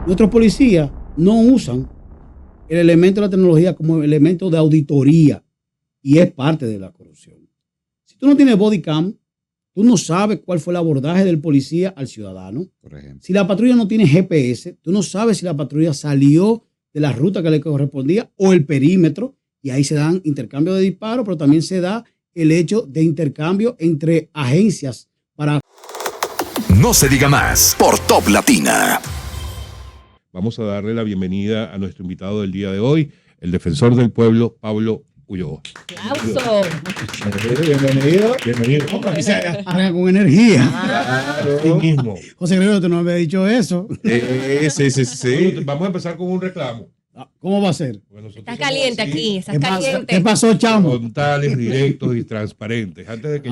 Nuestros policías no usan el elemento de la tecnología como elemento de auditoría y es parte de la corrupción. Si tú no tienes body cam, tú no sabes cuál fue el abordaje del policía al ciudadano. Por ejemplo. Si la patrulla no tiene GPS, tú no sabes si la patrulla salió de la ruta que le correspondía o el perímetro, y ahí se dan intercambios de disparos, pero también se da el hecho de intercambio entre agencias para... No se diga más por Top Latina. Vamos a darle la bienvenida a nuestro invitado del día de hoy, el defensor del pueblo, Pablo Ulloa. ¡Aplauso! Bienvenido. Bienvenido. Aquí se arranca con energía. Sí mismo. José Gregorio, tú no me habías dicho eso. Sí. Vamos a empezar con un reclamo. ¿Cómo va a ser? Estás caliente aquí, estás ¿Qué caliente. pasó, chamo? Frontales, directos y transparentes. Antes de que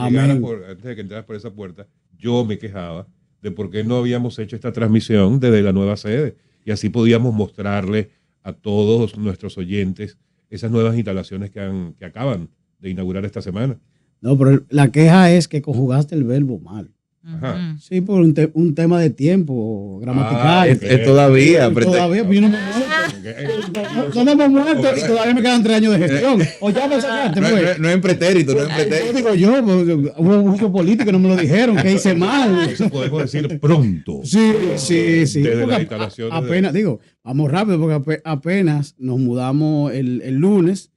entraras por esa puerta, yo me quejaba de por qué no habíamos hecho esta transmisión desde la nueva sede. Y así podíamos mostrarle a todos nuestros oyentes esas nuevas instalaciones que acaban de inaugurar esta semana. No, pero la queja es que conjugaste el verbo mal. Ajá. Sí, por un tema de tiempo gramatical. Es todavía. Todavía, pues yo no me muerto. No me hemos muerto y todavía me quedan 3 años de gestión. O ya me sacaste, pues. No es en pretérito, no es en Yo pretérito. digo yo, pues, hubo muchos políticos que no me lo dijeron, que hice mal. Eso podemos decir pronto. Sí. Desde Porque las instalaciones apenas, vamos rápido, porque apenas nos mudamos el lunes,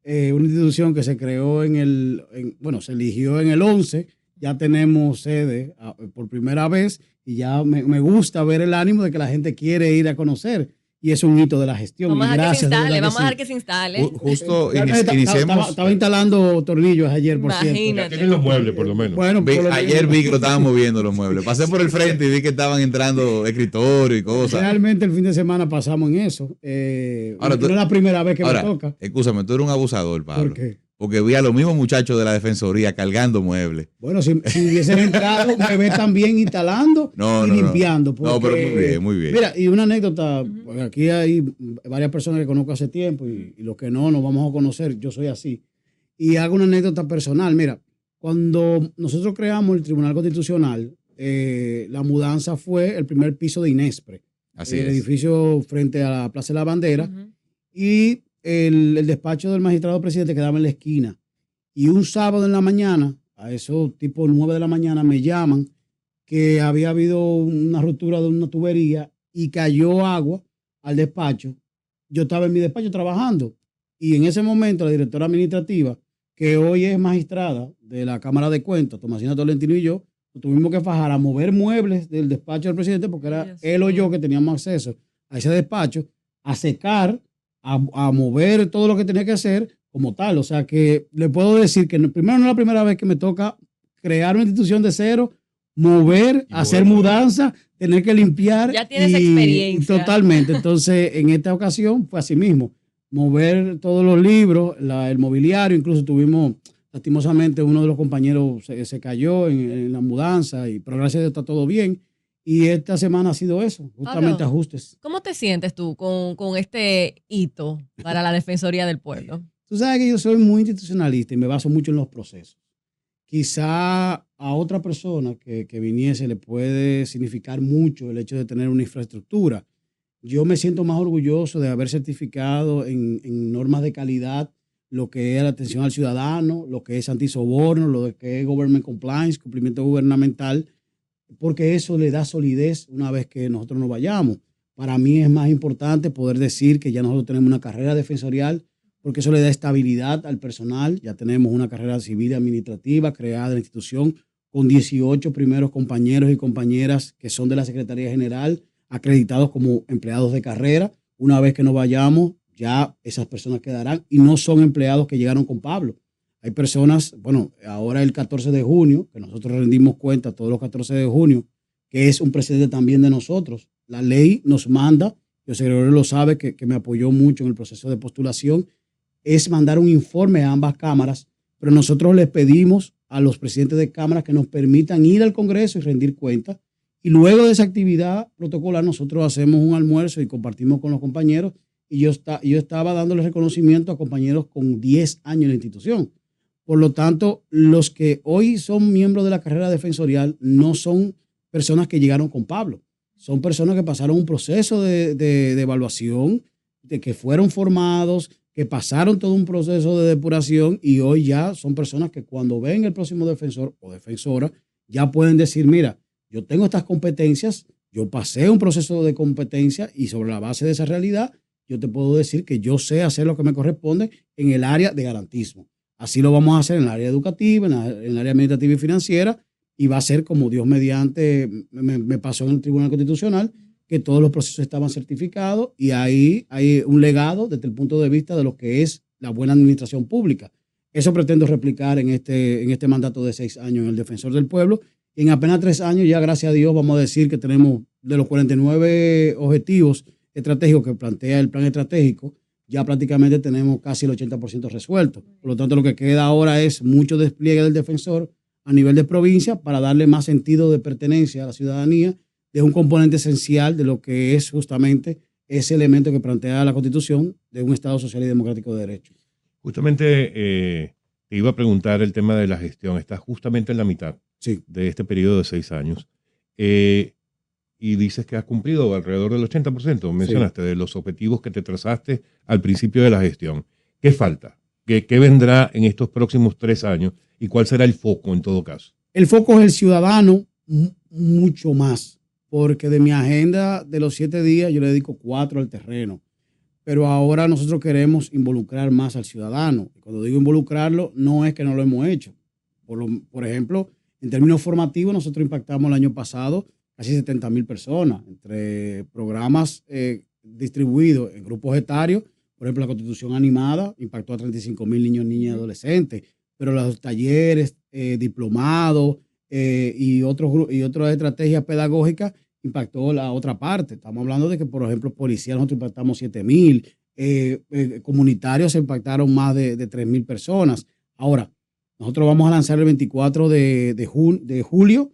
una institución que se creó se eligió en el 11, ya tenemos sede por primera vez y ya me gusta ver el ánimo de que la gente quiere ir a conocer. Y es un hito de la gestión. Vamos a dejar que se instale, vamos a dejar que se instale. Justo iniciemos. Estaba instalando tornillos ayer, por cierto. Ya Imagínate. tienen los muebles, por lo menos. Bueno, Ayer vi que lo estaban moviendo los muebles. Pasé por el frente y vi que estaban entrando escritorios y cosas. realmente el fin de semana pasamos en eso. Ahora, no es la primera vez que me toca. Escúchame, tú eres un abusador, Pablo. ¿Por qué? Porque vi a los mismos muchachos de la defensoría cargando muebles. Bueno, si hubiesen entrado, me ve también instalando y limpiando. No, pero muy bien, muy bien. Mira, y una anécdota, porque aquí hay varias personas que conozco hace tiempo y los que no, nos vamos a conocer, yo soy así. Y hago una anécdota personal. Mira, cuando nosotros creamos el Tribunal Constitucional, la mudanza fue el primer piso de Inespre. Así el es. edificio frente a la Plaza de la Bandera. Y el despacho del magistrado presidente quedaba en la esquina. Y un sábado en la mañana, a eso tipo 9 de la mañana, me llaman que había habido una ruptura de una tubería y cayó agua al despacho. Yo estaba en mi despacho trabajando y en ese momento la directora administrativa, que hoy es magistrada de la Cámara de Cuentas, Tomasina Tolentino y yo, tuvimos que fajar a mover muebles del despacho del presidente porque era él o yo que teníamos acceso a ese despacho, a secar, a mover todo lo que tenía que hacer como tal. O sea que le puedo decir que primero no es la primera vez que me toca crear una institución de cero, mover, hacer mudanza, tener que limpiar. Ya tienes experiencia. Totalmente. Entonces, en esta ocasión fue así mismo. Mover todos los libros, el mobiliario, incluso tuvimos, lastimosamente, uno de los compañeros se cayó en la mudanza, pero gracias a Dios está todo bien. Y esta semana ha sido eso, justamente Pablo, ajustes. ¿cómo te sientes tú con este hito para la Defensoría del Pueblo? Tú sabes que yo soy muy institucionalista y me baso mucho en los procesos. Quizá a otra persona que viniese le puede significar mucho el hecho de tener una infraestructura. Yo me siento más orgulloso de haber certificado en normas de calidad lo que es la atención al ciudadano, lo que es antisoborno, lo que es government compliance, cumplimiento gubernamental, porque eso le da solidez una vez que nosotros nos vayamos. Para mí es más importante poder decir que ya nosotros tenemos una carrera defensorial, porque eso le da estabilidad al personal. Ya tenemos una carrera civil y administrativa creada en la institución con 18 primeros compañeros y compañeras que son de la Secretaría General, acreditados como empleados de carrera. Una vez que nos vayamos, ya esas personas quedarán y no son empleados que llegaron con Pablo. Hay personas, bueno, ahora el 14 de junio, que nosotros rendimos cuenta todos los 14 de junio, que es un precedente también de nosotros. La ley nos manda, José Gregorio lo sabe, que me apoyó mucho en el proceso de postulación, es mandar un informe a ambas cámaras, pero nosotros les pedimos a los presidentes de cámaras que nos permitan ir al Congreso y rendir cuentas. Y luego de esa actividad protocolar, nosotros hacemos un almuerzo y compartimos con los compañeros. Y yo estaba dándole reconocimiento a compañeros con 10 años en la institución. Por lo tanto, los que hoy son miembros de la carrera defensorial no son personas que llegaron con Pablo. son personas que pasaron un proceso de evaluación, de que fueron formados, que pasaron todo un proceso de depuración y hoy ya son personas que cuando ven el próximo defensor o defensora ya pueden decir, mira, yo tengo estas competencias, yo pasé un proceso de competencia y sobre la base de esa realidad yo te puedo decir que yo sé hacer lo que me corresponde en el área de garantismo. Así lo vamos a hacer en el área educativa, en el área administrativa y financiera, y va a ser como Dios mediante me pasó en el Tribunal Constitucional, que todos los procesos estaban certificados y ahí hay un legado desde el punto de vista de lo que es la buena administración pública. Eso pretendo replicar en este mandato de 6 años en el Defensor del Pueblo. Y en apenas 3 años ya, gracias a Dios, vamos a decir que tenemos de los 49 objetivos estratégicos que plantea el plan estratégico, ya prácticamente tenemos casi el 80% resuelto. Por lo tanto, lo que queda ahora es mucho despliegue del defensor a nivel de provincia para darle más sentido de pertenencia a la ciudadanía, de un componente esencial de lo que es justamente ese elemento que plantea la Constitución de un Estado social y democrático de derecho. Justamente te iba a preguntar el tema de la gestión. Estás justamente en la mitad de este periodo de 6 años. Y dices que has cumplido alrededor del 80%, mencionaste, de los objetivos que te trazaste al principio de la gestión. ¿Qué falta? ¿Qué vendrá en estos próximos 3 años? ¿Y cuál será el foco en todo caso? El foco es el ciudadano mucho más, porque de mi agenda de los 7 días yo le dedico 4 al terreno. Pero ahora nosotros queremos involucrar más al ciudadano. Y cuando digo involucrarlo, no es que no lo hemos hecho. Por ejemplo, en términos formativos, nosotros impactamos el año pasado casi 70,000 personas, entre programas distribuidos en grupos etarios. Por ejemplo, la Constitución Animada impactó a 35,000 niños, niñas y adolescentes, pero los talleres, diplomados y otras estrategias pedagógicas impactó la otra parte. Estamos hablando de que, por ejemplo, policías nosotros impactamos 7,000, comunitarios se impactaron más de 3,000 personas. Ahora, nosotros vamos a lanzar el 24 de julio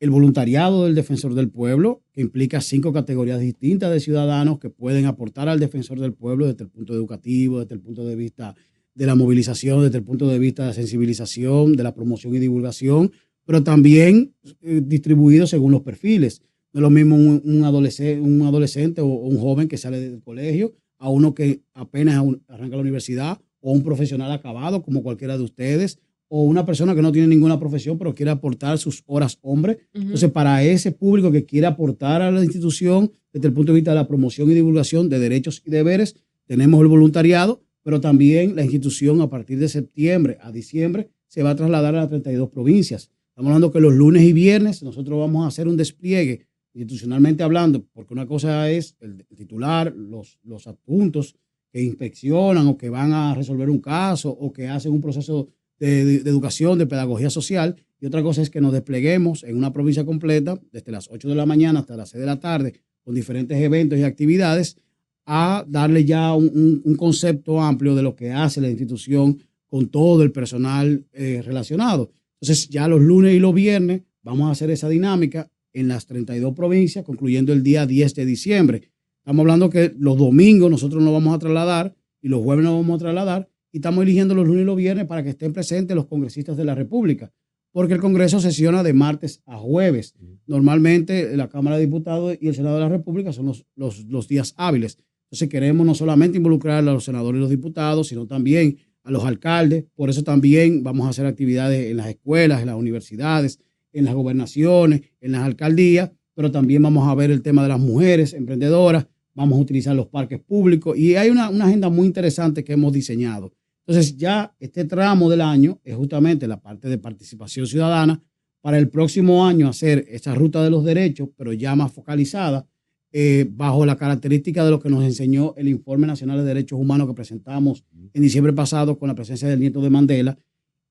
el voluntariado del Defensor del Pueblo, que implica 5 categorías distintas de ciudadanos que pueden aportar al Defensor del Pueblo desde el punto educativo, desde el punto de vista de la movilización, desde el punto de vista de la sensibilización, de la promoción y divulgación, pero también distribuido según los perfiles. No es lo mismo un adolescente o un joven que sale del colegio a uno que apenas arranca la universidad, o un profesional acabado como cualquiera de ustedes, o una persona que no tiene ninguna profesión pero quiere aportar sus horas hombre. Entonces, para ese público que quiere aportar a la institución desde el punto de vista de la promoción y divulgación de derechos y deberes, tenemos el voluntariado, pero también la institución a partir de septiembre a diciembre se va a trasladar a las 32 provincias. Estamos hablando que los lunes y viernes nosotros vamos a hacer un despliegue institucionalmente hablando, porque una cosa es el titular, los adjuntos que inspeccionan o que van a resolver un caso o que hacen un proceso de educación, de pedagogía social, y otra cosa es que nos despleguemos en una provincia completa desde las 8 de la mañana hasta las 6 de la tarde con diferentes eventos y actividades a darle ya un concepto amplio de lo que hace la institución con todo el personal relacionado. Entonces ya los lunes y los viernes vamos a hacer esa dinámica en las 32 provincias, concluyendo el día 10 de diciembre. Estamos hablando que los domingos nosotros nos vamos a trasladar y los jueves nos vamos a trasladar, y estamos eligiendo los lunes y los viernes para que estén presentes los congresistas de la República, porque el Congreso sesiona de martes a jueves. Normalmente la Cámara de Diputados y el Senado de la República son los días hábiles. Entonces queremos no solamente involucrar a los senadores y los diputados, sino también a los alcaldes. Por eso también vamos a hacer actividades en las escuelas, en las universidades, en las gobernaciones, en las alcaldías, pero también vamos a ver el tema de las mujeres emprendedoras, vamos a utilizar los parques públicos y hay una agenda muy interesante que hemos diseñado. Entonces ya este tramo del año es justamente la parte de participación ciudadana para el próximo año hacer esa ruta de los derechos, pero ya más focalizada bajo la característica de lo que nos enseñó el Informe Nacional de Derechos Humanos que presentamos en diciembre pasado con la presencia del nieto de Mandela,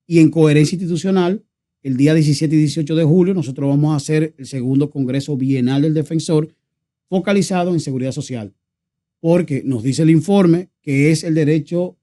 y en coherencia institucional. El día 17 y 18 de julio nosotros vamos a hacer el segundo Congreso Bienal del Defensor focalizado en seguridad social, porque nos dice el informe que es el derecho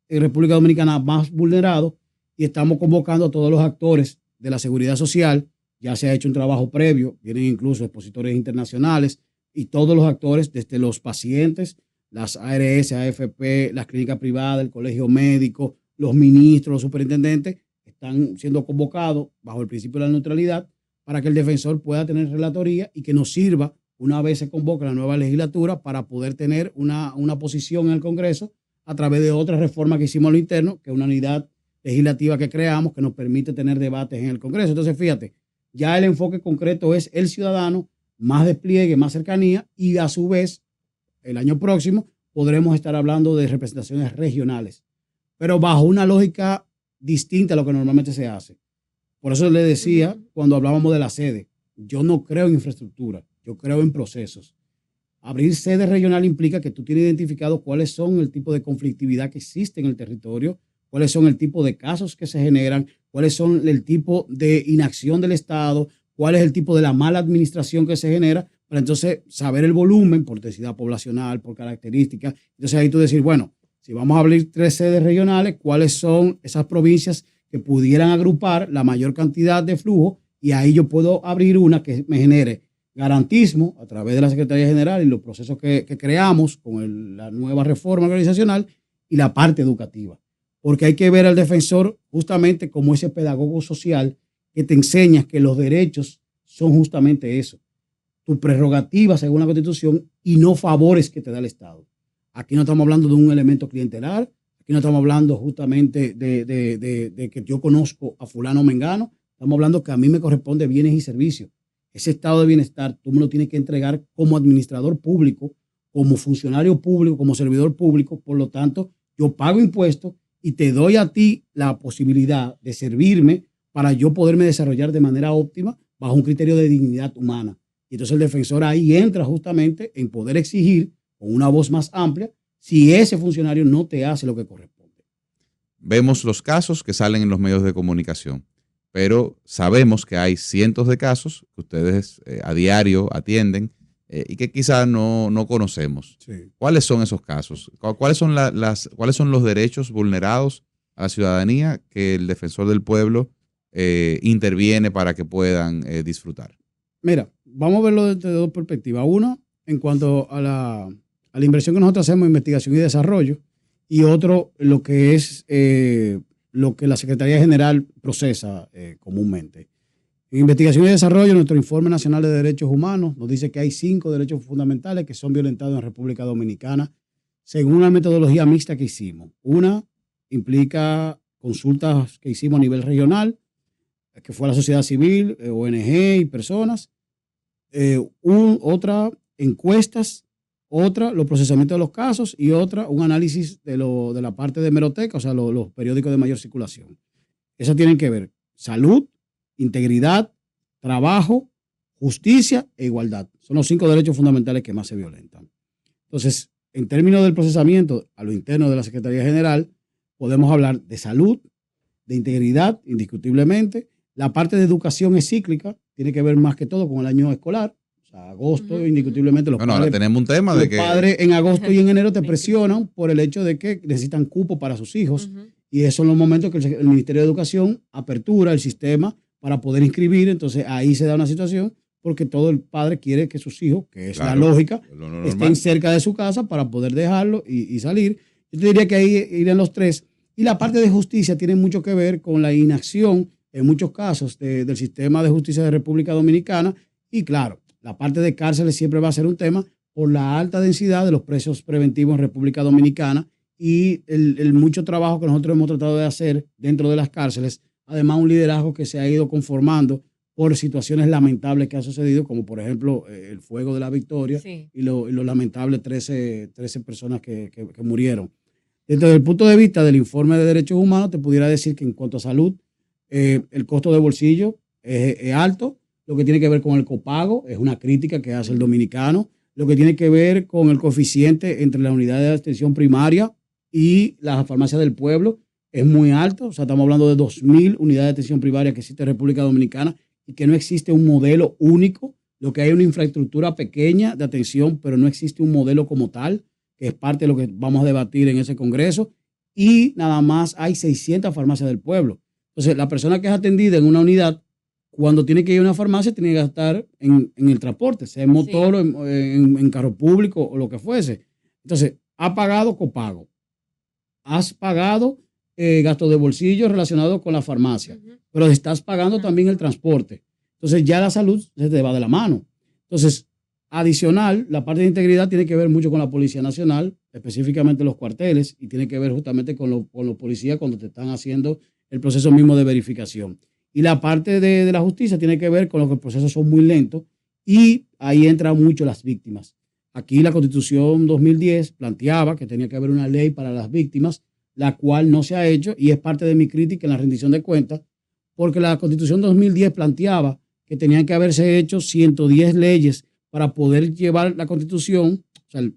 en República Dominicana más vulnerado y estamos convocando a todos los actores de la seguridad social. Ya se ha hecho un trabajo previo, vienen incluso expositores internacionales y todos los actores, desde los pacientes, las ARS, AFP, las clínicas privadas, el colegio médico, los ministros, los superintendentes, están siendo convocados bajo el principio de la neutralidad para que el defensor pueda tener relatoría y que nos sirva una vez se convoque la nueva legislatura para poder tener una posición en el Congreso a través de otras reformas que hicimos a lo interno, que es una unidad legislativa que creamos que nos permite tener debates en el Congreso. Entonces, fíjate, ya el enfoque concreto es el ciudadano, más despliegue, más cercanía, y a su vez, el año próximo podremos estar hablando de representaciones regionales, pero bajo una lógica distinta a lo que normalmente se hace. Por eso le decía, cuando hablábamos de la sede, yo no creo en infraestructura, yo creo en procesos. Abrir sede regional implica que tú tienes identificado cuáles son el tipo de conflictividad que existe en el territorio, cuáles son el tipo de casos que se generan, cuáles son el tipo de inacción del Estado, cuál es el tipo de la mala administración que se genera, para entonces saber el volumen por densidad poblacional, por características. Entonces ahí tú decir, bueno, si vamos a abrir 3 sedes regionales, ¿cuáles son esas provincias que pudieran agrupar la mayor cantidad de flujo? Y ahí yo puedo abrir una que me genere garantismo a través de la Secretaría General y los procesos que creamos con la nueva reforma organizacional y la parte educativa. Porque hay que ver al defensor justamente como ese pedagogo social que te enseña que los derechos son justamente eso, tu prerrogativa según la Constitución y no favores que te da el Estado. Aquí no estamos hablando de un elemento clientelar, aquí no estamos hablando justamente de que yo conozco a fulano o mengano, estamos hablando que a mí me corresponde bienes y servicios. Ese estado de bienestar tú me lo tienes que entregar como administrador público, como funcionario público, como servidor público. Por lo tanto, yo pago impuestos y te doy a ti la posibilidad de servirme para yo poderme desarrollar de manera óptima bajo un criterio de dignidad humana. Y entonces el defensor ahí entra justamente en poder exigir con una voz más amplia si ese funcionario no te hace lo que corresponde. Vemos los casos que salen en los medios de comunicación, pero sabemos que hay cientos de casos que ustedes a diario atienden y que quizás no conocemos. Sí. ¿Cuáles son esos casos? ¿Cuáles son cuáles son los derechos vulnerados a la ciudadanía que el defensor del pueblo interviene para que puedan disfrutar? Mira, vamos a verlo desde dos perspectivas. Uno, en cuanto a la inversión que nosotros hacemos en investigación y desarrollo, y otro, lo que es lo que la Secretaría General procesa comúnmente. En investigación y desarrollo, nuestro Informe Nacional de Derechos Humanos nos dice que hay 5 derechos fundamentales que son violentados en República Dominicana según una metodología mixta que hicimos. Una implica consultas que hicimos a nivel regional, que fue la sociedad civil, ONG y personas. Otra, encuestas. Otra, los procesamientos de los casos. Y otra, un análisis de la parte de hemeroteca, o sea, los periódicos de mayor circulación. Esas tienen que ver salud, integridad, trabajo, justicia e igualdad. Son los 5 derechos fundamentales que más se violentan. Entonces, en términos del procesamiento a lo interno de la Secretaría General, podemos hablar de salud, de integridad, indiscutiblemente. La parte de educación es cíclica, tiene que ver más que todo con el año escolar. O sea, agosto, indiscutiblemente, los Bueno, padres, ahora tenemos un tema de que los padres en agosto y en enero te presionan por el hecho de que necesitan cupo para sus hijos. Y esos son los momentos que el Ministerio de Educación apertura el sistema para poder inscribir. Entonces ahí se da una situación porque todo el padre quiere que sus hijos, que es la lógica, estén cerca de su casa para poder dejarlo y salir. Yo te diría que ahí irían los 3. Y la parte de justicia tiene mucho que ver con la inacción en muchos casos del sistema de justicia de República Dominicana. Y claro, la parte de cárceles siempre va a ser un tema por la alta densidad de los presos preventivos en República Dominicana y el mucho trabajo que nosotros hemos tratado de hacer dentro de las cárceles. Además, un liderazgo que se ha ido conformando por situaciones lamentables que han sucedido, como por ejemplo el fuego de la Victoria, sí, y lo lamentable 13 personas que murieron. Desde el punto de vista del informe de derechos humanos, te pudiera decir que en cuanto a salud, el costo de bolsillo es alto. Lo que tiene que ver con el copago es una crítica que hace el dominicano. Lo que tiene que ver con el coeficiente entre la unidad de atención primaria y las farmacias del pueblo es muy alto. O sea, estamos hablando de 2.000 unidades de atención primaria que existe en República Dominicana y que no existe un modelo único. Lo que hay es una infraestructura pequeña de atención, pero no existe un modelo como tal, que es parte de lo que vamos a debatir en ese congreso. Y nada más hay 600 farmacias del pueblo. Entonces, la persona que es atendida en una unidad, cuando tiene que ir a una farmacia, tiene que gastar en el transporte, sea en motor, sí, o en carro público o lo que fuese. Entonces, ha pagado copago. Has pagado gastos de bolsillo relacionados con la farmacia, pero estás pagando también el transporte. Entonces, ya la salud se te va de la mano. Entonces, Adicional, la parte de integridad tiene que ver mucho con la Policía Nacional, específicamente los cuarteles, y tiene que ver justamente con los policías cuando te están haciendo el proceso mismo de verificación. Y la parte de la justicia tiene que ver con lo que los procesos son muy lentos y ahí entran mucho las víctimas. Aquí la Constitución 2010 planteaba que tenía que haber una ley para las víctimas, la cual no se ha hecho y es parte de mi crítica en la rendición de cuentas, porque la Constitución 2010 planteaba que tenían que haberse hecho 110 leyes para poder llevar la Constitución, o sea, el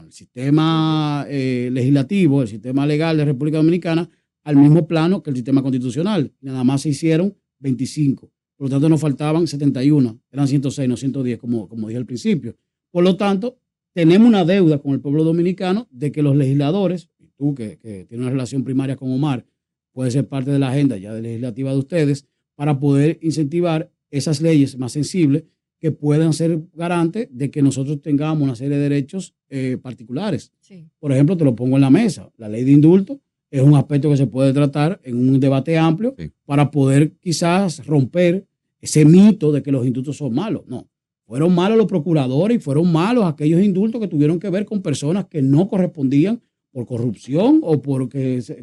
sistema legislativo, el sistema legal de República Dominicana, al mismo plano que el sistema constitucional. Nada más se hicieron 25. Por lo tanto, nos faltaban 71. Eran 106, no 110, como dije al principio. Por lo tanto, tenemos una deuda con el pueblo dominicano de que los legisladores, y tú que tienes una relación primaria con Omar, puede ser parte de la agenda ya legislativa de ustedes, para poder incentivar esas leyes más sensibles que puedan ser garantes de que nosotros tengamos una serie de derechos particulares. Sí. Por ejemplo, te lo pongo en la mesa. La ley de indulto es un aspecto que se puede tratar en un debate amplio para poder quizás romper ese mito de que los indultos son malos. No, fueron malos los procuradores y fueron malos aquellos indultos que tuvieron que ver con personas que no correspondían por corrupción o por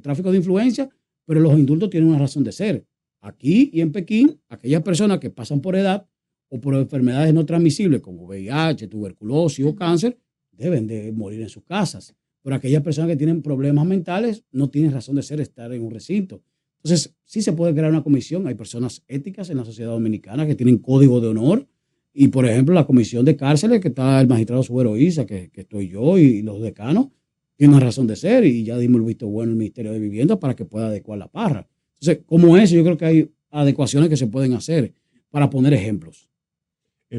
tráfico de influencia, pero los indultos tienen una razón de ser. Aquí y en Pekín, aquellas personas que pasan por edad o por enfermedades no transmisibles como VIH, tuberculosis o cáncer, deben de morir en sus casas. Pero aquellas personas que tienen problemas mentales no tienen razón de ser estar en un recinto. Entonces, sí se puede crear una comisión. Hay personas éticas en la sociedad dominicana que tienen código de honor. Y, por ejemplo, la comisión de cárceles, que está el magistrado Subero Isa, que estoy yo, y los decanos, tienen una razón de ser. Y ya dimos el visto bueno al Ministerio de Vivienda para que pueda adecuar la parra. Entonces, como eso, yo creo que hay adecuaciones que se pueden hacer para poner ejemplos.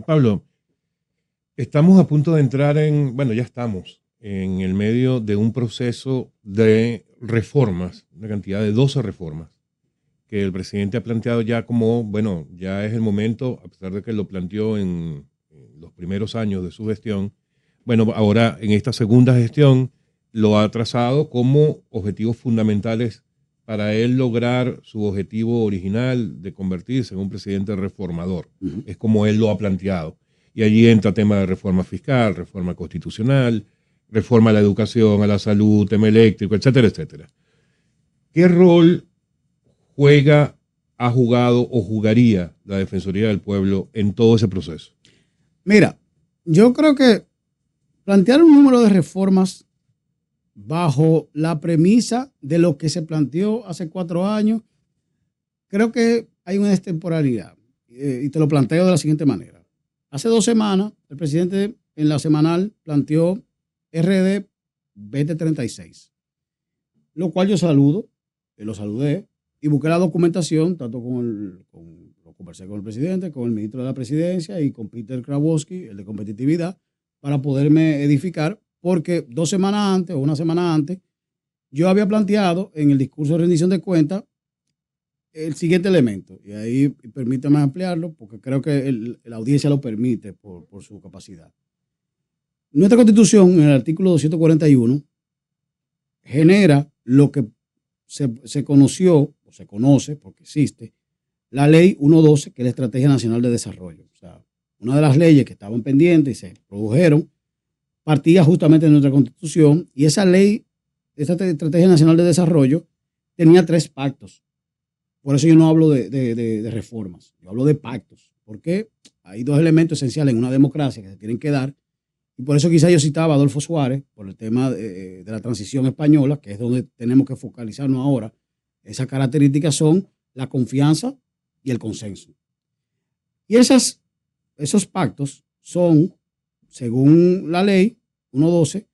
Pablo, estamos a punto de entrar ya estamos en el medio de un proceso de reformas, una cantidad de 12 reformas, que el presidente ha planteado ya como, ya es el momento, a pesar de que lo planteó en los primeros años de su gestión, ahora en esta segunda gestión lo ha trazado como objetivos fundamentales para él lograr su objetivo original de convertirse en un presidente reformador. Uh-huh. Es como él lo ha planteado. Y allí entra tema de reforma fiscal, reforma constitucional, reforma a la educación, a la salud, tema eléctrico, etcétera, etcétera. ¿Qué rol ha jugado o jugaría la Defensoría del Pueblo en todo ese proceso? Mira, yo creo que plantear un número de reformas bajo la premisa de lo que se planteó hace 4 años, creo que hay una extemporaneidad. Y te lo planteo de la siguiente manera. Hace 2 semanas, el presidente en la semanal planteó RD 2036, lo cual yo lo saludé y busqué la documentación, tanto lo conversé con el presidente, con el ministro de la Presidencia y con Peter Krabowski, el de competitividad, para poderme edificar, porque 2 semanas antes o 1 semana antes, yo había planteado en el discurso de rendición de cuentas el siguiente elemento, y ahí permítame ampliarlo, porque creo que la audiencia lo permite por su capacidad. Nuestra Constitución, en el artículo 241, genera lo que se conoció, o se conoce, porque existe, la Ley 112, que es la Estrategia Nacional de Desarrollo. O sea, una de las leyes que estaban pendientes y se produjeron, partía justamente de nuestra Constitución, y esa ley, esta Estrategia Nacional de Desarrollo, tenía 3 pactos. Por eso yo no hablo de reformas, yo hablo de pactos, porque hay 2 elementos esenciales en una democracia que se tienen que dar, y por eso quizá yo citaba a Adolfo Suárez, por el tema de la transición española, que es donde tenemos que focalizarnos ahora. Esas características son la confianza y el consenso. Y esos pactos son, según la ley 112,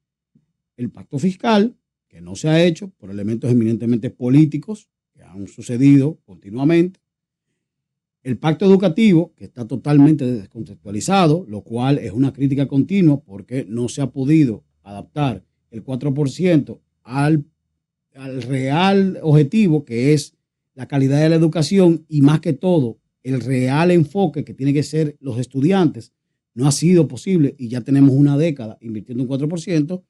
el pacto fiscal, que no se ha hecho por elementos eminentemente políticos que han sucedido continuamente. El pacto educativo, que está totalmente descontextualizado, lo cual es una crítica continua porque no se ha podido adaptar el 4% al real objetivo, que es la calidad de la educación y más que todo el real enfoque que tiene que ser los estudiantes. No ha sido posible y ya tenemos 1 década invirtiendo un 4%.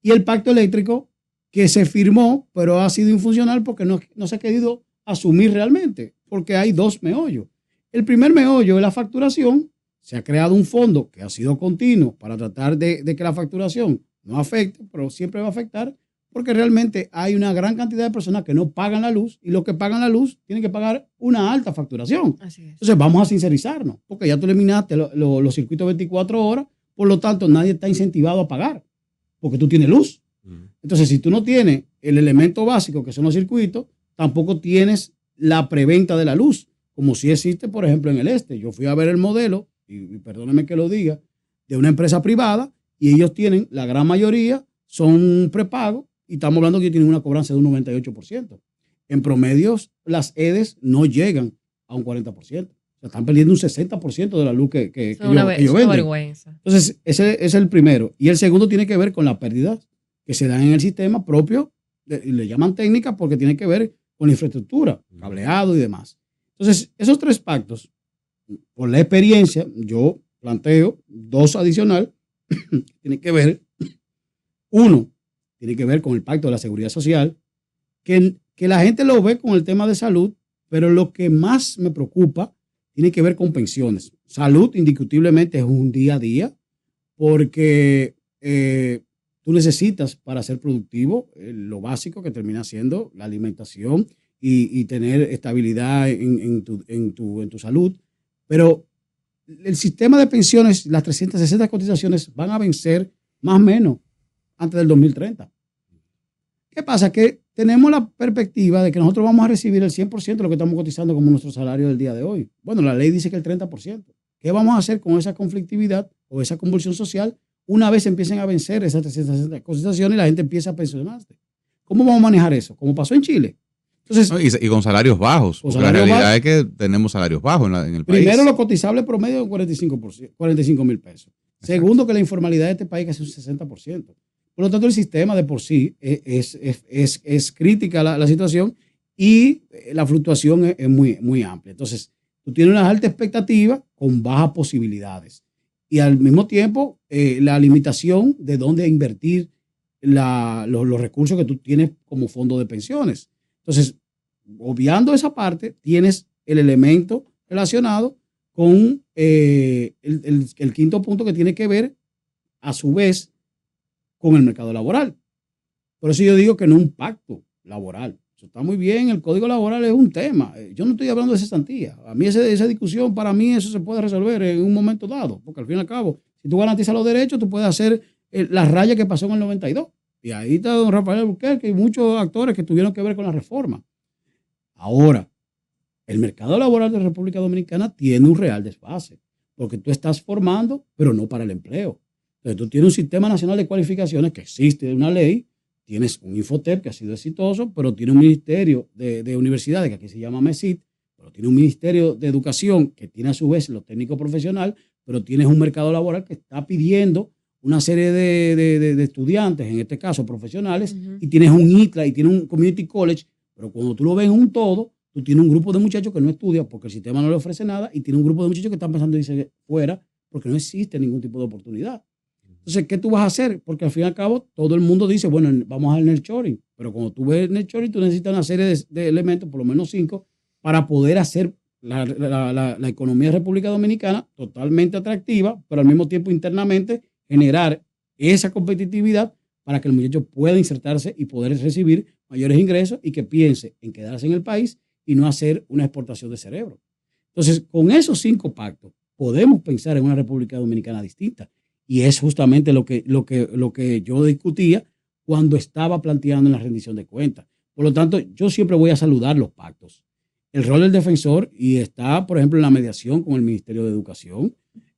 Y el pacto eléctrico, que se firmó, pero ha sido infuncional porque no se ha querido asumir realmente, porque hay 2 meollos. El primer meollo es la facturación, se ha creado un fondo que ha sido continuo para tratar de que la facturación no afecte, pero siempre va a afectar porque realmente hay una gran cantidad de personas que no pagan la luz y los que pagan la luz tienen que pagar una alta facturación. Así es. Entonces vamos a sincerizarnos, porque ya tú eliminaste los circuitos 24 horas, por lo tanto nadie está incentivado a pagar, porque tú tienes luz. Entonces si tú no tienes el elemento básico que son los circuitos, tampoco tienes la preventa de la luz, como si existe, por ejemplo, en el este. Yo fui a ver el modelo, y perdónenme que lo diga, de una empresa privada, y ellos tienen, la gran mayoría, son prepagos, y estamos hablando que ellos tienen una cobranza de un 98%. En promedios, las EDES no llegan a un 40%. O sea, están perdiendo un 60% de la luz que ellos Es una venden. vergüenza. Entonces, ese es el primero. Y el segundo tiene que ver con las pérdidas que se dan en el sistema propio, y le llaman técnica porque tiene que ver con la infraestructura, cableado y demás. Entonces, esos 3 pactos, por la experiencia, yo planteo 2 adicional, tiene que ver, uno, tiene que ver con el pacto de la seguridad social, que la gente lo ve con el tema de salud, pero lo que más me preocupa tiene que ver con pensiones. Salud, indiscutiblemente, es un día a día, porque tú necesitas para ser productivo lo básico que termina siendo la alimentación y tener estabilidad en tu salud. Pero el sistema de pensiones, las 360 cotizaciones van a vencer más o menos antes del 2030. ¿Qué pasa? Que tenemos la perspectiva de que nosotros vamos a recibir el 100% de lo que estamos cotizando como nuestro salario del día de hoy. Bueno, la ley dice que el 30%. ¿Qué vamos a hacer con esa conflictividad o esa convulsión social una vez empiecen a vencer esas 360 cotizaciones y la gente empieza a pensionarse? ¿Cómo vamos a manejar eso? Como pasó en Chile. Entonces, Y con salarios bajos. Porque la realidad es que tenemos salarios bajos en el país. Primero, lo cotizable promedio de 45,000 pesos. Segundo, que la informalidad de este país es un 60%. Por lo tanto, el sistema de por sí es crítica la situación y la fluctuación es muy amplia. Entonces, tú tienes unas altas expectativas con bajas posibilidades. Y al mismo tiempo, la limitación de dónde invertir los recursos que tú tienes como fondo de pensiones. Entonces, obviando esa parte, tienes el elemento relacionado con el quinto punto que tiene que ver, a su vez, con el mercado laboral. Por eso yo digo que no es un pacto laboral. Eso está muy bien, el código laboral es un tema. Yo no estoy hablando de cesantía. A mí esa discusión, para mí eso se puede resolver en un momento dado, porque al fin y al cabo, si tú garantizas los derechos, tú puedes hacer la raya que pasó en el 92. Y ahí está don Rafael Albuquerque y muchos actores que tuvieron que ver con la reforma. Ahora, el mercado laboral de República Dominicana tiene un real desfase, porque tú estás formando, pero no para el empleo. Entonces, tú tienes un sistema nacional de cualificaciones que existe, una ley, tienes un Infotep que ha sido exitoso, pero tiene un ministerio de universidades que aquí se llama MESIT, pero tiene un ministerio de educación que tiene a su vez lo técnico profesional, pero tienes un mercado laboral que está pidiendo una serie de estudiantes, en este caso profesionales, y tienes un ITLA y tienes un community college, pero cuando tú lo ves en un todo, tú tienes un grupo de muchachos que no estudian porque el sistema no le ofrece nada y tienes un grupo de muchachos que están pensando en irse fuera porque no existe ningún tipo de oportunidad. Entonces, ¿qué tú vas a hacer? Porque al fin y al cabo todo el mundo dice, bueno, vamos al nearshoring, pero cuando tú ves el nearshoring, tú necesitas una serie de elementos, por lo menos 5, para poder hacer la economía de República Dominicana totalmente atractiva, pero al mismo tiempo internamente generar esa competitividad para que el muchacho pueda insertarse y poder recibir mayores ingresos y que piense en quedarse en el país y no hacer una exportación de cerebro. Entonces, con esos 5 pactos, podemos pensar en una República Dominicana distinta. Y es justamente lo que yo discutía cuando estaba planteando en la rendición de cuentas. Por lo tanto, yo siempre voy a saludar los pactos. El rol del defensor, y está, por ejemplo, en la mediación con el Ministerio de Educación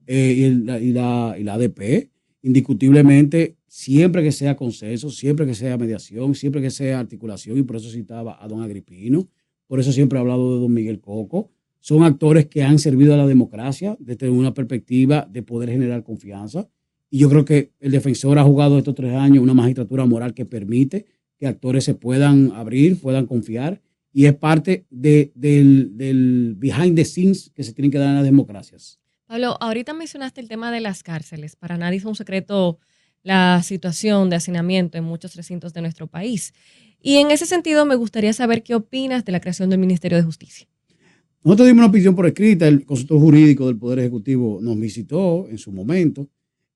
y la ADP, indiscutiblemente, siempre que sea consenso, siempre que sea mediación, siempre que sea articulación, y por eso citaba a don Agripino, por eso siempre he hablado de don Miguel Coco, son actores que han servido a la democracia desde una perspectiva de poder generar confianza. Y yo creo que el defensor ha jugado estos 3 años una magistratura moral que permite que actores se puedan abrir, puedan confiar, y es parte del behind the scenes que se tienen que dar en las democracias. Pablo, ahorita mencionaste el tema de las cárceles. Para nadie es un secreto la situación de hacinamiento en muchos recintos de nuestro país. Y en ese sentido me gustaría saber qué opinas de la creación del Ministerio de Justicia. Nosotros dimos una opinión por escrita, el consultor jurídico del Poder Ejecutivo nos visitó en su momento.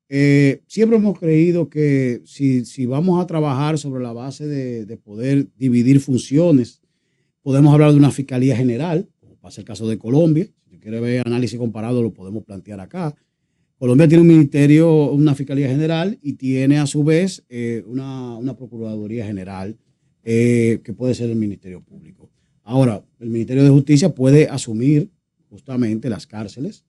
Siempre hemos creído que si vamos a trabajar sobre la base de poder dividir funciones, podemos hablar de una Fiscalía General, como pasa el caso de Colombia. Si quiere ver análisis comparado, lo podemos plantear acá. Colombia tiene un ministerio, una Fiscalía General y tiene a su vez una Procuraduría General que puede ser el Ministerio Público. Ahora, el Ministerio de Justicia puede asumir justamente las cárceles.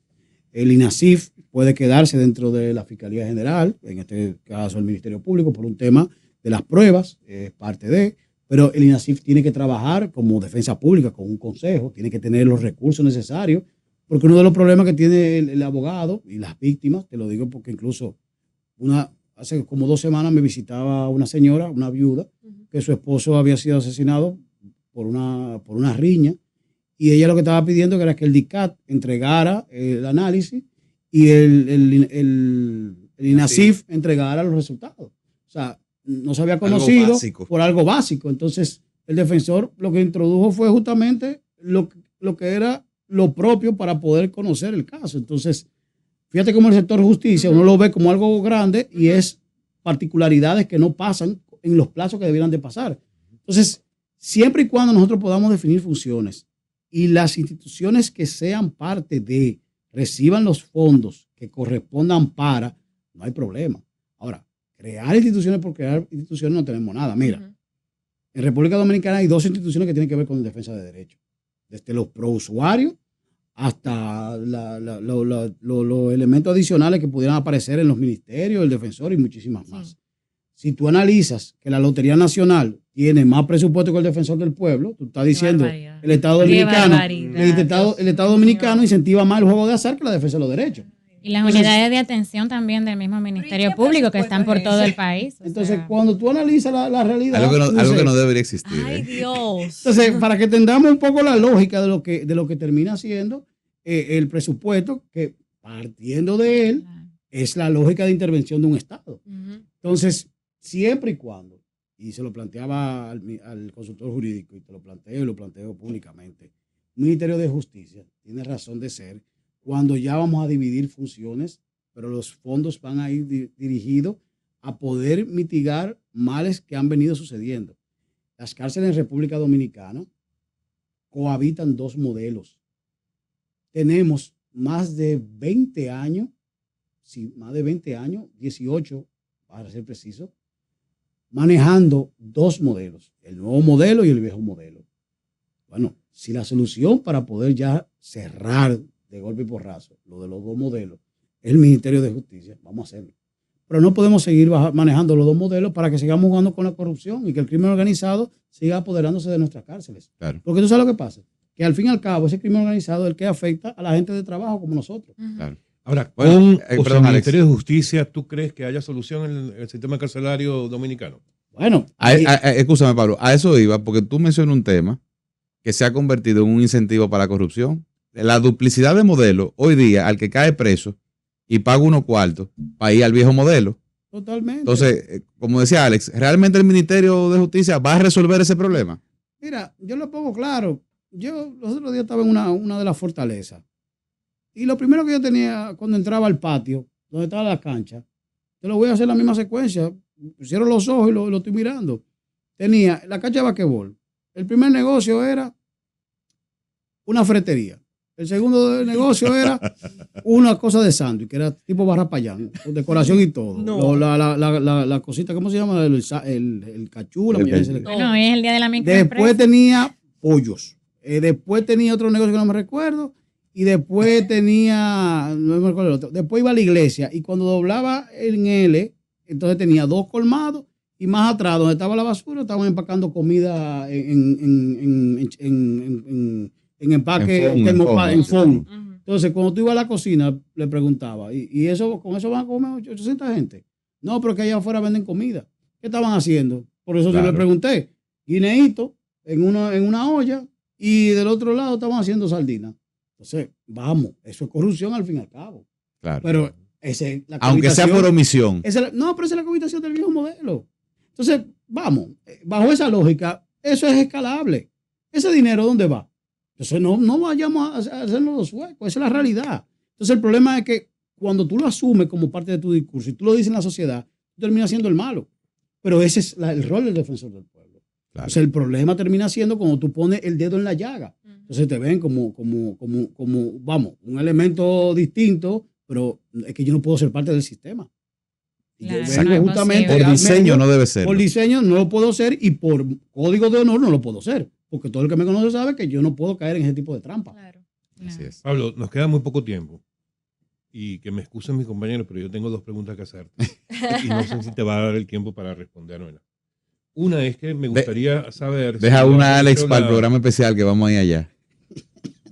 El INASIF puede quedarse dentro de la Fiscalía General, en este caso el Ministerio Público, por un tema de las pruebas, parte de, pero el INASIF tiene que trabajar como defensa pública, con un consejo, tiene que tener los recursos necesarios, porque uno de los problemas que tiene el abogado y las víctimas, te lo digo porque incluso hace como 2 semanas me visitaba una señora, una viuda, que su esposo había sido asesinado por una riña, y ella lo que estaba pidiendo era que el DICAT entregara el análisis y el INASIF entregara los resultados. O sea, no se había conocido por algo básico. Entonces, el defensor lo que introdujo fue justamente lo que era lo propio para poder conocer el caso. Entonces, fíjate cómo el sector justicia uno lo ve como algo grande y es particularidades que no pasan en los plazos que debieran de pasar. Entonces, siempre y cuando nosotros podamos definir funciones y las instituciones que sean parte de reciban los fondos que correspondan para, no hay problema. Ahora, crear instituciones por crear instituciones no tenemos nada. Mira, en República Dominicana hay 2 instituciones que tienen que ver con defensa de derechos. Desde los prousuarios hasta los elementos adicionales que pudieran aparecer en los ministerios, el defensor y muchísimas más. Si tú analizas que la Lotería Nacional tiene más presupuesto que el Defensor del Pueblo, tú estás diciendo el Estado Dominicano, el Estado Dominicano incentiva más el juego de azar que la defensa de los derechos. Y las unidades de atención también del mismo Ministerio Público que están por todo el país. Entonces, cuando tú analizas la realidad... Algo que no debería existir. ¡Ay, Dios! Entonces, para que entendamos un poco la lógica de lo que termina siendo el presupuesto, que partiendo de él, es la lógica de intervención de un Estado. Entonces, siempre y cuando, y se lo planteaba al consultor jurídico, y te lo planteo y lo planteo públicamente, el Ministerio de Justicia tiene razón de ser cuando ya vamos a dividir funciones, pero los fondos van a ir dirigidos a poder mitigar males que han venido sucediendo. Las cárceles en República Dominicana cohabitan 2 modelos. Tenemos más de 20 años, 18 para ser preciso, manejando 2 modelos, el nuevo modelo y el viejo modelo. Bueno, si la solución para poder ya cerrar de golpe y porrazo lo de los 2 modelos es el Ministerio de Justicia, vamos a hacerlo. Pero no podemos seguir manejando los 2 modelos para que sigamos jugando con la corrupción y que el crimen organizado siga apoderándose de nuestras cárceles. Claro. Porque tú sabes lo que pasa, que al fin y al cabo ese crimen organizado es el que afecta a la gente de trabajo como nosotros. Claro. Ahora, Bueno, con el Ministerio de Justicia, ¿tú crees que haya solución en el sistema carcelario dominicano? Bueno, Escúchame, Pablo, a eso iba, porque tú mencionas un tema que se ha convertido en un incentivo para la corrupción. La duplicidad de modelos, hoy día, al que cae preso y paga unos cuartos para ir al viejo modelo. Totalmente. Entonces, como decía Alex, ¿realmente el Ministerio de Justicia va a resolver ese problema? Mira, yo lo pongo claro. Yo los otros días estaba en una de las fortalezas. Y lo primero que yo tenía cuando entraba al patio, donde estaba la cancha, te lo voy a hacer la misma secuencia. Cierro los ojos y lo estoy mirando. Tenía la cancha de basquetbol. El primer negocio era una fretería. El segundo negocio era una cosa de sándwich, que era tipo barra payán, con decoración y todo. No. La cosita, ¿cómo se llama? El cachú, la mayonesa. Bueno, es el día de la Después tenía pollos. Después tenía otro negocio que no me recuerdo. Y después tenía, no me recuerdo el otro. Después iba a la iglesia y cuando doblaba en L, entonces tenía 2 colmados y más atrás, donde estaba la basura, estaban empacando comida en empaque, en fondo. Entonces, cuando tú ibas a la cocina, le preguntaba, ¿y eso, con eso van a comer 800 gente? No, pero que allá afuera venden comida. ¿Qué estaban haciendo? Por eso yo le pregunté. Guineíto en una olla y del otro lado estaban haciendo sardinas. Entonces, vamos, eso es corrupción al fin y al cabo. Claro. Pero aunque sea por omisión. No, pero esa es la cohabitación del viejo modelo. Entonces, vamos, bajo esa lógica, eso es escalable. ¿Ese dinero dónde va? Entonces no vayamos a hacernos los suecos, esa es la realidad. Entonces el problema es que cuando tú lo asumes como parte de tu discurso y tú lo dices en la sociedad, tú terminas siendo el malo. Pero ese es el rol del defensor del pueblo. Claro. Entonces el problema termina siendo cuando tú pones el dedo en la llaga. Entonces te ven como vamos, un elemento distinto, pero es que yo no puedo ser parte del sistema. Y Claro, yo no vengo es justamente posible. Por diseño medio, no debe ser. por diseño no lo puedo ser y por código de honor no lo puedo ser. Porque todo el que me conoce sabe que yo no puedo caer en ese tipo de trampa. Claro. Así es. Pablo, nos queda muy poco tiempo. Y que me excusen mis compañeros, pero yo tengo 2 preguntas que hacerte. Y no sé si te va a dar el tiempo para respondérmela. Una es que me gustaría saber... Deja si una has Alex hecho para el la- programa especial que vamos a ir allá.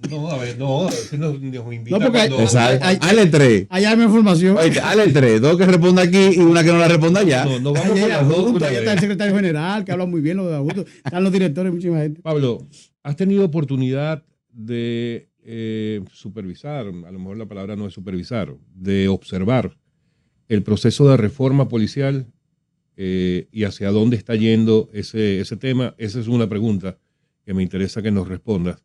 No, a ver, no, ese nos invita No, porque cuando... Exacto. Ay, Hale 3. Allá hay mi información. Oye, hale 3. 2 que responda aquí y una que no la responda allá. No, vamos con Allá las dos de una allá está el vez. secretario general que habla muy bien, lo de Augusto. Están los directores, muchísima gente. Pablo, ¿has tenido oportunidad de supervisar, a lo mejor la palabra no es supervisar, de observar el proceso de reforma policial y hacia dónde está yendo ese tema? Esa es una pregunta que me interesa que nos respondas.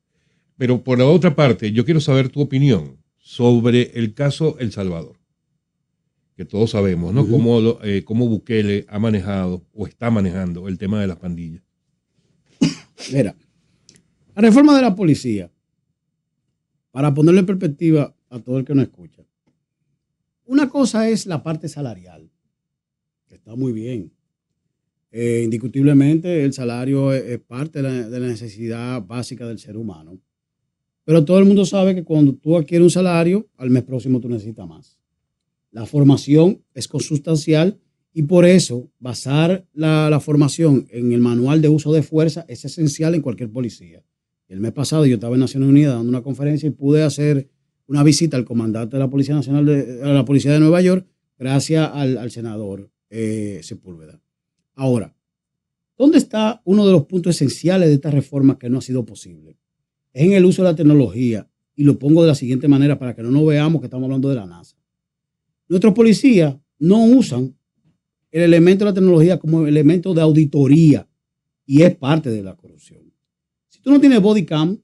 Pero por la otra parte, yo quiero saber tu opinión sobre el caso El Salvador, que todos sabemos, ¿no? Cómo Bukele ha manejado o está manejando el tema de las pandillas. Mira, la reforma de la policía, para ponerle en perspectiva a todo el que nos escucha, una cosa es la parte salarial, que está muy bien. Indiscutiblemente el salario es parte de la necesidad básica del ser humano. Pero todo el mundo sabe que cuando tú adquieres un salario, al mes próximo tú necesitas más. La formación es consustancial y por eso basar la formación en el manual de uso de fuerza es esencial en cualquier policía. El mes pasado yo estaba en Naciones Unidas dando una conferencia y pude hacer una visita al comandante de la Policía Nacional a la Policía de Nueva York gracias al senador Sepúlveda. Ahora, ¿dónde está uno de los puntos esenciales de esta reforma que no ha sido posible? Es en el uso de la tecnología, y lo pongo de la siguiente manera para que no nos veamos que estamos hablando de la NASA. Nuestros policías no usan el elemento de la tecnología como elemento de auditoría y es parte de la corrupción. Si tú no tienes body cam,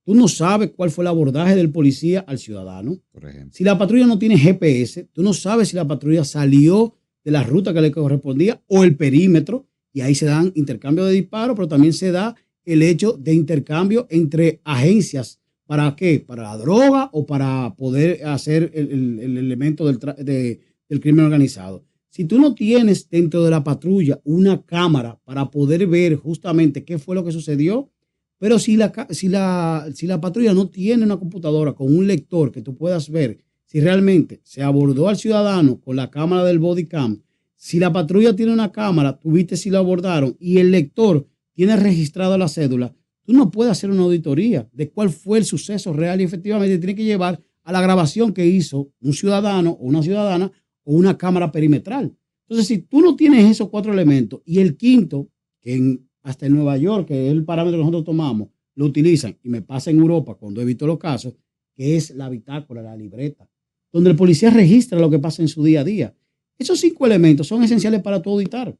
tú no sabes cuál fue el abordaje del policía al ciudadano. Por ejemplo. Si la patrulla no tiene GPS, tú no sabes si la patrulla salió de la ruta que le correspondía o el perímetro, y ahí se dan intercambios de disparos, pero también se da el hecho de intercambio entre agencias. ¿Para qué? Para la droga o para poder hacer el elemento del crimen organizado. Si tú no tienes dentro de la patrulla una cámara para poder ver justamente qué fue lo que sucedió, pero si la patrulla no tiene una computadora con un lector que tú puedas ver si realmente se abordó al ciudadano con la cámara del body cam, si la patrulla tiene una cámara, tú viste si lo abordaron y el lector tiene registrado la cédula, tú no puedes hacer una auditoría de cuál fue el suceso real y efectivamente tiene que llevar a la grabación que hizo un ciudadano o una ciudadana o una cámara perimetral. Entonces, si tú no tienes esos 4 elementos y el quinto, que hasta en Nueva York, que es el parámetro que nosotros tomamos, lo utilizan y me pasa en Europa cuando he visto los casos, que es la bitácora, la libreta, donde el policía registra lo que pasa en su día a día. Esos 5 elementos son esenciales para tu auditar.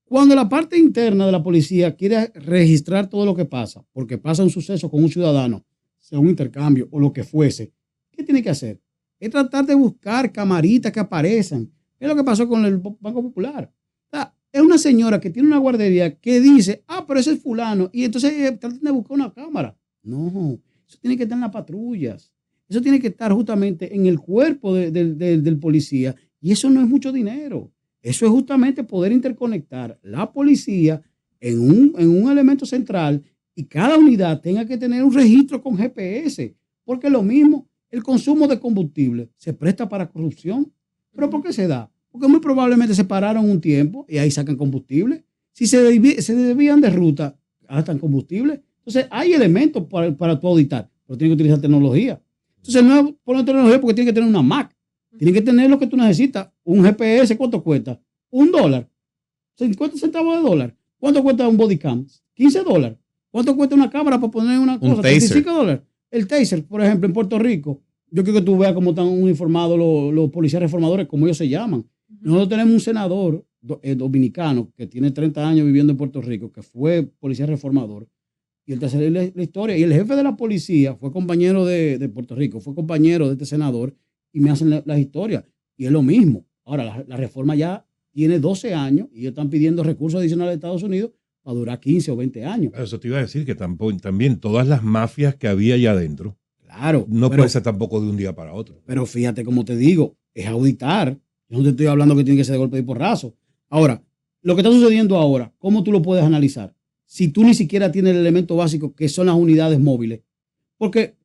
Cuando la parte interna de la policía quiere registrar todo lo que pasa, porque pasa un suceso con un ciudadano, sea un intercambio o lo que fuese, ¿qué tiene que hacer? Es tratar de buscar camaritas que aparezcan. Es lo que pasó con el Banco Popular. O sea, es una señora que tiene una guardería que dice, pero ese es fulano, y entonces tratan de buscar una cámara. No, eso tiene que estar en las patrullas. Eso tiene que estar justamente en el cuerpo del policía, y eso no es mucho dinero. Eso es justamente poder interconectar la policía en un elemento central y cada unidad tenga que tener un registro con GPS, porque lo mismo, el consumo de combustible se presta para corrupción. ¿Pero por qué se da? Porque muy probablemente se pararon un tiempo y ahí sacan combustible. Si se desvían de ruta, gastan combustible. Entonces hay elementos para tu auditar, pero tienes que utilizar tecnología. Entonces no es poner tecnología porque tienes que tener una Mac. Tienes que tener lo que tú necesitas. Un GPS, ¿cuánto cuesta? $1. 50 centavos de dólar. ¿Cuánto cuesta un body cam? $15. ¿Cuánto cuesta una cámara para poner una cosa? $35. El taser, por ejemplo, en Puerto Rico. Yo quiero que tú veas cómo están uniformados los policías reformadores, como ellos se llaman. Nosotros tenemos un senador dominicano que tiene 30 años viviendo en Puerto Rico, que fue policía reformador, y él te hace la historia. Y el jefe de la policía fue compañero de Puerto Rico, fue compañero de este senador y me hacen las historias. Y es lo mismo. Ahora, la reforma ya tiene 12 años y ellos están pidiendo recursos adicionales de Estados Unidos para durar 15 o 20 años. Eso te iba a decir que también todas las mafias que había allá adentro, Claro. no puede ser tampoco de un día para otro. Pero fíjate, como te digo, es auditar. Yo no te estoy hablando que tiene que ser de golpe y porrazo. Ahora, lo que está sucediendo ahora, ¿cómo tú lo puedes analizar? Si tú ni siquiera tienes el elemento básico que son las unidades móviles. Porque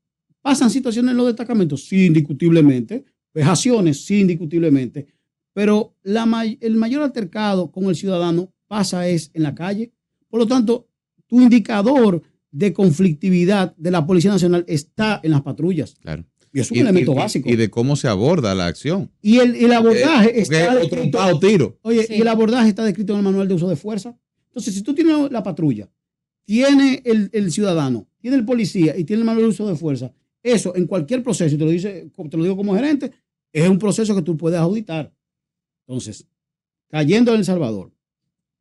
pasan situaciones en los destacamentos, sí, indiscutiblemente. Vejaciones, sí, indiscutiblemente. Pero el mayor altercado con el ciudadano pasa es en la calle. Por lo tanto, tu indicador de conflictividad de la Policía Nacional está en las patrullas. Claro. Y es un elemento básico. Y de cómo se aborda la acción. Y el abordaje está descrito. Tiro. Oye, Sí. y el abordaje está descrito en el manual de uso de fuerza. Entonces, si tú tienes la patrulla, tiene el ciudadano, tiene el policía y tiene el manual de uso de fuerza, eso en cualquier proceso, y te lo digo como gerente, es un proceso que tú puedes auditar. Entonces, cayendo en El Salvador,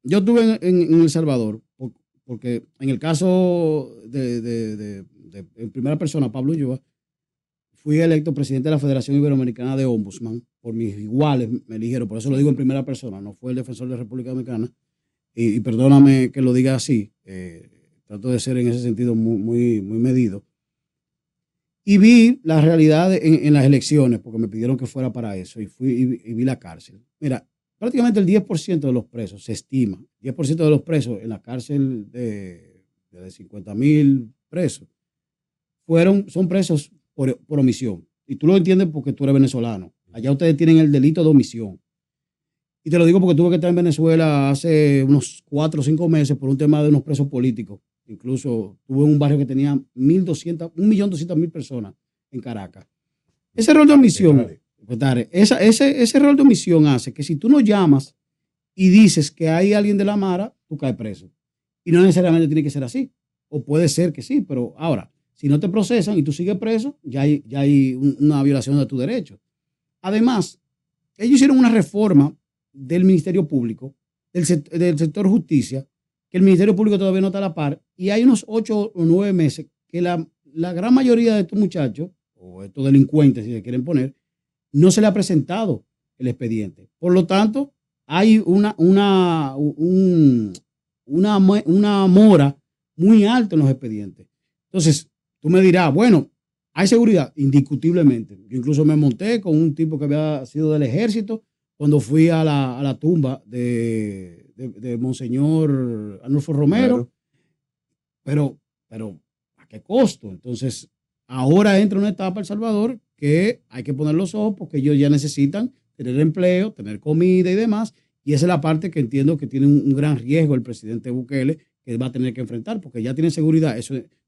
yo estuve en El Salvador, porque en el caso en primera persona, Pablo Ulloa, fui electo presidente de la Federación Iberoamericana de Ombudsman, por mis iguales me eligieron, por eso lo digo en primera persona, no fue el defensor de la República Dominicana, y perdóname que lo diga así, trato de ser en ese sentido muy medido. Y vi la realidad en las elecciones, porque me pidieron que fuera para eso, y fui y vi la cárcel. Mira, prácticamente el 10% de los presos, se estima, 10% de los presos en la cárcel de 50.000 presos, son presos por omisión. Y tú lo entiendes porque tú eres venezolano. Allá ustedes tienen el delito de omisión. Y te lo digo porque tuve que estar en Venezuela hace unos 4 o 5 meses por un tema de unos presos políticos. Incluso tuve un barrio que tenía 1.200.000 personas en Caracas. Ese rol de omisión, ese rol de omisión hace que si tú no llamas y dices que hay alguien de la Mara, tú caes preso. Y no necesariamente tiene que ser así. O puede ser que sí, pero ahora, si no te procesan y tú sigues preso, ya hay una violación de tu derecho. Además, ellos hicieron una reforma del Ministerio Público, del sector justicia, que el Ministerio Público todavía no está a la par, y hay unos 8 o 9 meses que la gran mayoría de estos muchachos, o estos delincuentes, si se quieren poner, no se le ha presentado el expediente. Por lo tanto, hay una mora muy alta en los expedientes. Entonces, tú me dirás, bueno, ¿hay seguridad? Indiscutiblemente. Yo incluso me monté con un tipo que había sido del ejército cuando fui a la tumba de Monseñor Arnulfo Romero. Claro. Pero ¿a qué costo? Entonces, ahora entra una etapa El Salvador que hay que poner los ojos porque ellos ya necesitan tener empleo, tener comida y demás. Y esa es la parte que entiendo que tiene un gran riesgo el presidente Bukele, que va a tener que enfrentar, porque ya tiene seguridad.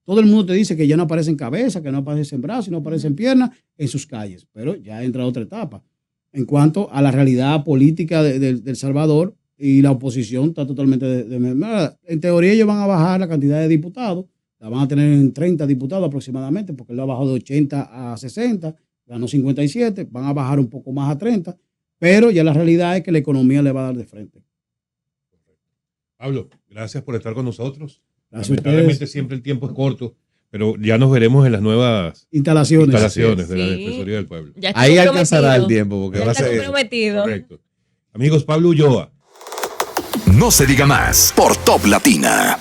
Todo el mundo te dice que ya no aparece en cabeza, que no aparece en brazos, no aparece en piernas en sus calles, pero ya entra otra etapa. En cuanto a la realidad política de El Salvador, y la oposición está totalmente en teoría ellos van a bajar la cantidad de diputados, la van a tener en 30 diputados aproximadamente, porque él lo ha bajado de 80 a 60, ganó 57, van a bajar un poco más a 30, pero ya la realidad es que la economía le va a dar de frente. Pablo, gracias por estar con nosotros. Lamentablemente siempre el tiempo es corto, pero ya nos veremos en las nuevas instalaciones de la Sí. Defensoría del Pueblo. Ya está Ahí alcanzará el comprometido. tiempo, porque Ya va a está ser... comprometido. Correcto. Amigos, Pablo Ulloa. No se diga más por Top Latina.